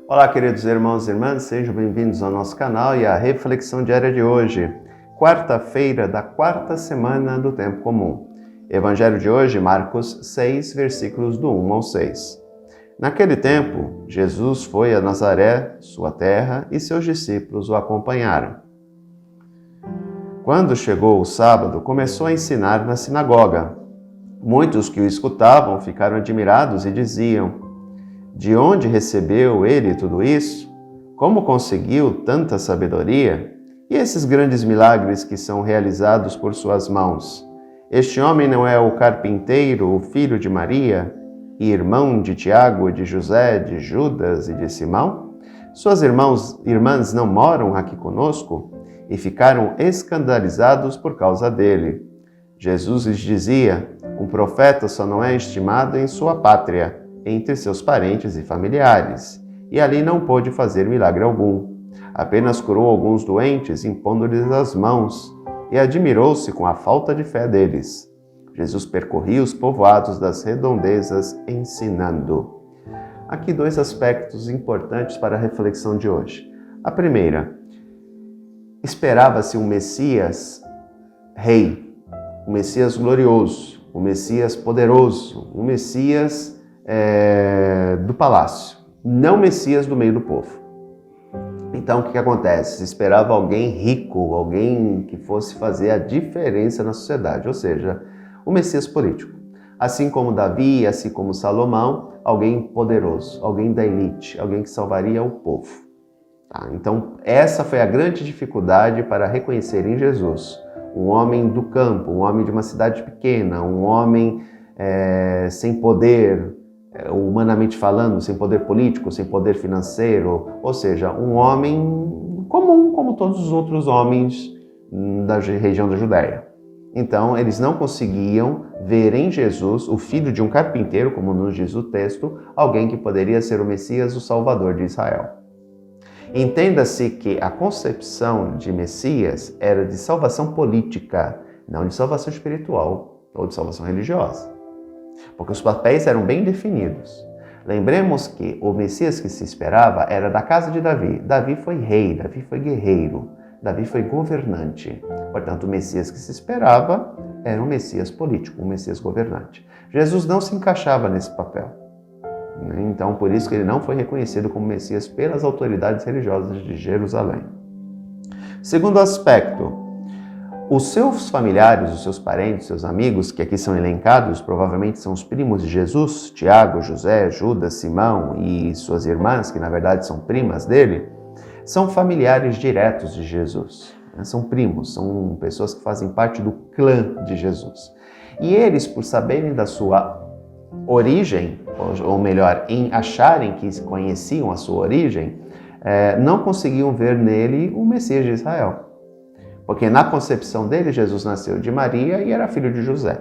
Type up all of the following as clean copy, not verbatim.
Olá, queridos irmãos e irmãs, sejam bem-vindos ao nosso canal e à reflexão diária de hoje, quarta-feira da quarta semana do Tempo Comum. Evangelho de hoje, Marcos 6, versículos do 1 ao 6. Naquele tempo, Jesus foi a Nazaré, sua terra, e seus discípulos o acompanharam. Quando chegou o sábado, começou a ensinar na sinagoga. Muitos que o escutavam ficaram admirados e diziam: de onde recebeu ele tudo isso? Como conseguiu tanta sabedoria? E esses grandes milagres que são realizados por suas mãos? Este homem não é o carpinteiro, o filho de Maria, e irmão de Tiago, de José, de Judas e de Simão? Suas irmãs não moram aqui conosco? E ficaram escandalizados por causa dele. Jesus lhes dizia: um profeta só não é estimado em sua pátria, entre seus parentes e familiares, e ali não pôde fazer milagre algum. Apenas curou alguns doentes, impondo-lhes as mãos, e admirou-se com a falta de fé deles. Jesus percorria os povoados das redondezas, ensinando. Aqui dois aspectos importantes para a reflexão de hoje. A primeira, esperava-se um Messias rei, um Messias glorioso, um Messias poderoso, um Messias do palácio, não Messias do meio do povo. Então, o que acontece? Se esperava alguém rico, alguém que fosse fazer a diferença na sociedade, ou seja, o Messias político. Assim como Davi, assim como Salomão, alguém poderoso, alguém da elite, alguém que salvaria o povo. Tá? Então, essa foi a grande dificuldade para reconhecer em Jesus um homem do campo, um homem de uma cidade pequena, um homem sem poder, humanamente falando, sem poder político, sem poder financeiro, ou seja, um homem comum como todos os outros homens da região da Judéia. Então, eles não conseguiam ver em Jesus, o filho de um carpinteiro, como nos diz o texto, alguém que poderia ser o Messias, o Salvador de Israel. Entenda-se que a concepção de Messias era de salvação política, não de salvação espiritual ou de salvação religiosa. Porque os papéis eram bem definidos. Lembremos que o Messias que se esperava era da casa de Davi. Davi foi rei, Davi foi guerreiro, Davi foi governante. Portanto, o Messias que se esperava era um Messias político, um Messias governante. Jesus não se encaixava nesse papel. Então, por isso que ele não foi reconhecido como Messias pelas autoridades religiosas de Jerusalém. Segundo aspecto, os seus familiares, os seus parentes, seus amigos, que aqui são elencados, provavelmente são os primos de Jesus, Tiago, José, Judas, Simão e suas irmãs, que na verdade são primas dele, são familiares diretos de Jesus. São primos, são pessoas que fazem parte do clã de Jesus. E eles, por saberem da sua origem, ou melhor, em acharem que conheciam a sua origem, não conseguiam ver nele o Messias de Israel. Porque na concepção dele, Jesus nasceu de Maria e era filho de José.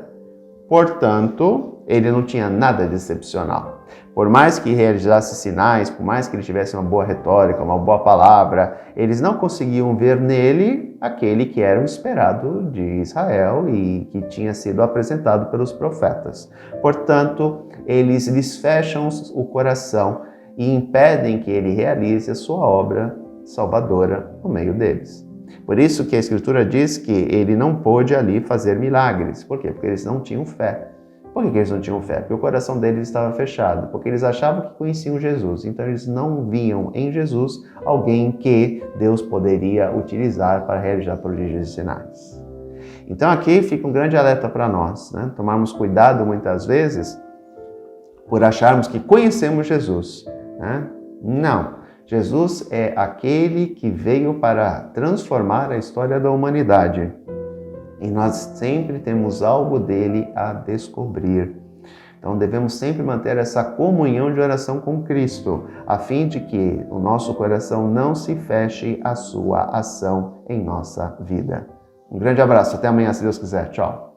Portanto, ele não tinha nada de excepcional. Por mais que realizasse sinais, por mais que ele tivesse uma boa retórica, uma boa palavra, eles não conseguiam ver nele aquele que era o esperado de Israel e que tinha sido apresentado pelos profetas. Portanto, eles lhes fecham o coração e impedem que ele realize a sua obra salvadora no meio deles. Por isso que a Escritura diz que ele não pôde ali fazer milagres. Por quê? Porque eles não tinham fé. Por que eles não tinham fé? Porque o coração deles estava fechado, porque eles achavam que conheciam Jesus. Então eles não viam em Jesus alguém que Deus poderia utilizar para realizar prodígios e sinais. Então aqui fica um grande alerta para nós, né? Tomarmos cuidado muitas vezes por acharmos que conhecemos Jesus, né? Não. Jesus é aquele que veio para transformar a história da humanidade. E nós sempre temos algo dele a descobrir. Então devemos sempre manter essa comunhão de oração com Cristo, a fim de que o nosso coração não se feche à sua ação em nossa vida. Um grande abraço, até amanhã, se Deus quiser. Tchau.